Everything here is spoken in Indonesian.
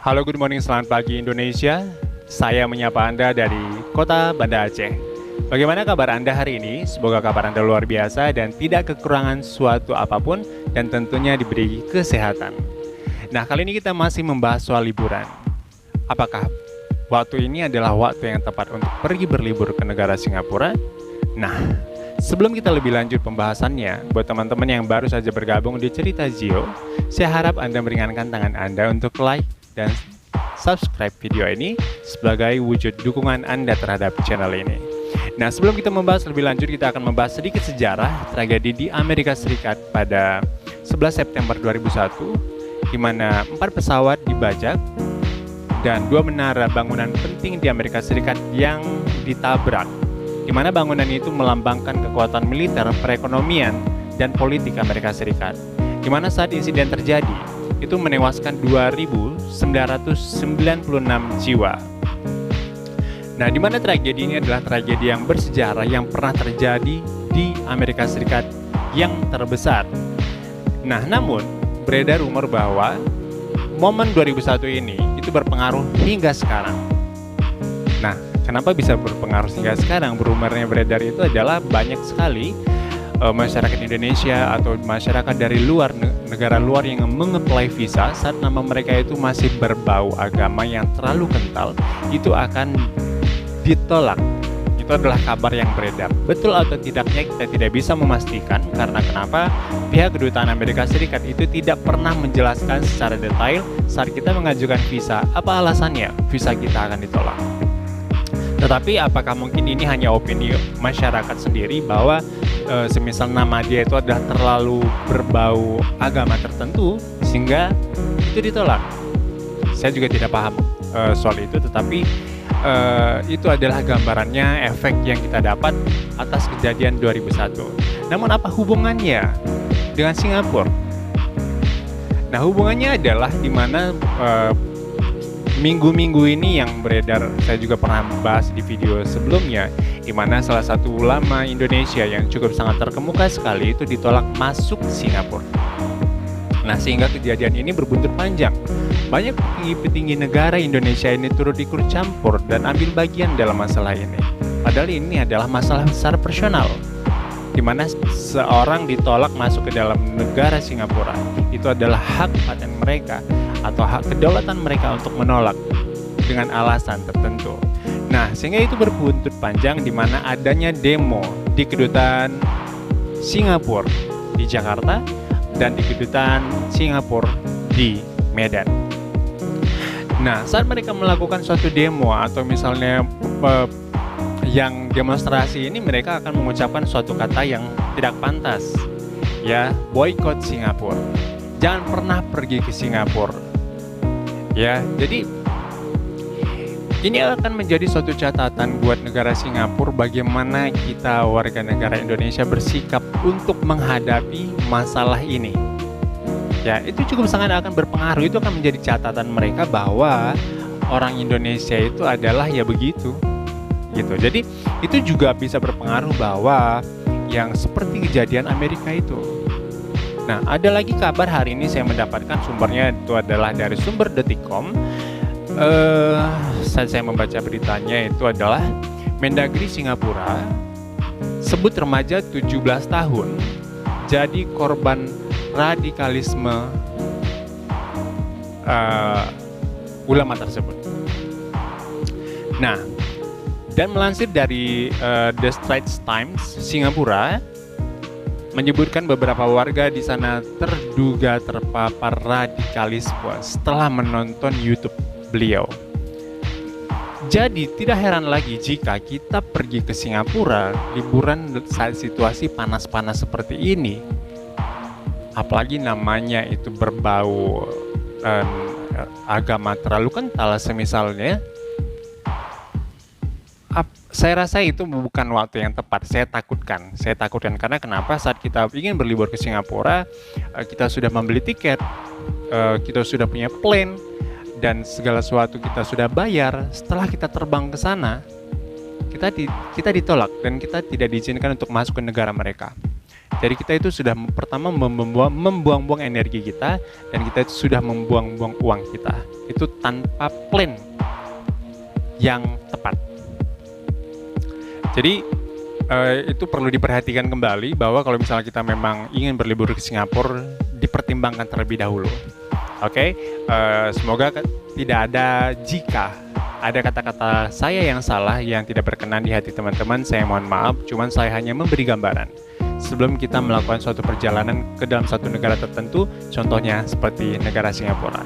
Halo, good morning, selamat pagi Indonesia. Saya menyapa Anda dari kota Banda Aceh. Bagaimana kabar Anda hari ini? Semoga kabar Anda luar biasa dan tidak kekurangan suatu apapun dan tentunya diberi kesehatan. Nah, kali ini kita masih membahas soal liburan. Apakah waktu ini adalah waktu yang tepat untuk pergi berlibur ke negara Singapura? Nah, sebelum kita lebih lanjut pembahasannya, buat teman-teman yang baru saja bergabung di Cerita Zio, saya harap Anda meringankan tangan Anda untuk like dan subscribe video ini sebagai wujud dukungan Anda terhadap channel ini. Nah, sebelum kita membahas lebih lanjut, kita akan membahas sedikit sejarah tragedi di Amerika Serikat pada 11 September 2001, di mana 4 pesawat dibajak dan 2 menara bangunan penting di Amerika Serikat yang ditabrak, di mana bangunan itu melambangkan kekuatan militer, perekonomian, dan politik Amerika Serikat. Di mana saat insiden terjadi, itu menewaskan 2.996 jiwa. Nah, di mana tragedi ini adalah tragedi yang bersejarah yang pernah terjadi di Amerika Serikat yang terbesar. Nah, namun beredar rumor bahwa momen 2001 ini itu berpengaruh hingga sekarang. Nah, kenapa bisa berpengaruh hingga sekarang? Rumornya beredar itu adalah banyak sekali masyarakat Indonesia atau masyarakat dari luar negara luar yang mengapply visa saat nama mereka itu masih berbau agama yang terlalu kental, itu akan ditolak. Itu adalah kabar yang beredar. Betul atau tidaknya kita tidak bisa memastikan, karena kenapa? Pihak kedutaan Amerika Serikat itu tidak pernah menjelaskan secara detail saat kita mengajukan visa apa alasannya visa kita akan ditolak. Tetapi apakah mungkin ini hanya opini masyarakat sendiri bahwa semisal nama dia itu adalah terlalu berbau agama tertentu sehingga itu ditolak? Saya juga tidak paham soal itu, tetapi itu adalah gambarannya efek yang kita dapat atas kejadian 2001. Namun apa hubungannya dengan Singapura? Nah, hubungannya adalah di mana minggu-minggu ini yang beredar, saya juga pernah bahas di video sebelumnya, di mana salah satu ulama Indonesia yang cukup sangat terkemuka sekali itu ditolak masuk Singapura. Nah, sehingga kejadian ini berbuntut panjang. Banyak petinggi negara Indonesia ini turut ikut campur dan ambil bagian dalam masalah ini. Padahal ini adalah masalah secara personal, di mana seorang ditolak masuk ke dalam negara Singapura. Itu adalah hak paten mereka atau hak kedaulatan mereka untuk menolak dengan alasan tertentu. Nah, sehingga itu berbuntut panjang di mana adanya demo di kedutaan Singapura di Jakarta dan di kedutaan Singapura di Medan. Nah, saat mereka melakukan suatu demo atau misalnya yang demonstrasi ini, mereka akan mengucapkan suatu kata yang tidak pantas, ya, boykot Singapura. Jangan pernah pergi ke Singapura. Ya, jadi ini akan menjadi suatu catatan buat negara Singapura bagaimana kita warga negara Indonesia bersikap untuk menghadapi masalah ini. Ya, itu cukup sangat akan berpengaruh. Itu akan menjadi catatan mereka bahwa orang Indonesia itu adalah ya begitu, gitu. Jadi itu juga bisa berpengaruh bahwa yang seperti kejadian Amerika itu. Nah, ada lagi kabar hari ini saya mendapatkan sumbernya itu adalah dari sumber detik.com. Saat saya membaca beritanya itu adalah Mendagri Singapura sebut remaja 17 tahun jadi korban radikalisme ulama tersebut. Nah, dan melansir dari The Straits Times Singapura menyebutkan beberapa warga di sana terduga terpapar radikalisme setelah menonton YouTube beliau. Jadi tidak heran lagi jika kita pergi ke Singapura liburan saat situasi panas-panas seperti ini, apalagi namanya itu berbau agama terlalu kental semisalnya. Saya rasa itu bukan waktu yang tepat. Saya takutkan karena kenapa? Saat kita ingin berlibur ke Singapura, kita sudah membeli tiket, kita sudah punya plan, dan segala sesuatu kita sudah bayar. Setelah kita terbang ke sana, kita ditolak dan kita tidak diizinkan untuk masuk ke negara mereka. Jadi kita itu sudah pertama membuang-buang energi kita, dan kita itu sudah membuang-buang uang kita. itu tanpa plan yang tepat. Jadi itu perlu diperhatikan kembali bahwa kalau misalnya kita memang ingin berlibur ke Singapura, dipertimbangkan terlebih dahulu. Oke, semoga tidak ada jika ada kata-kata saya yang salah yang tidak berkenan di hati teman-teman. Saya mohon maaf, cuman saya hanya memberi gambaran sebelum kita melakukan suatu perjalanan ke dalam satu negara tertentu, contohnya seperti negara Singapura.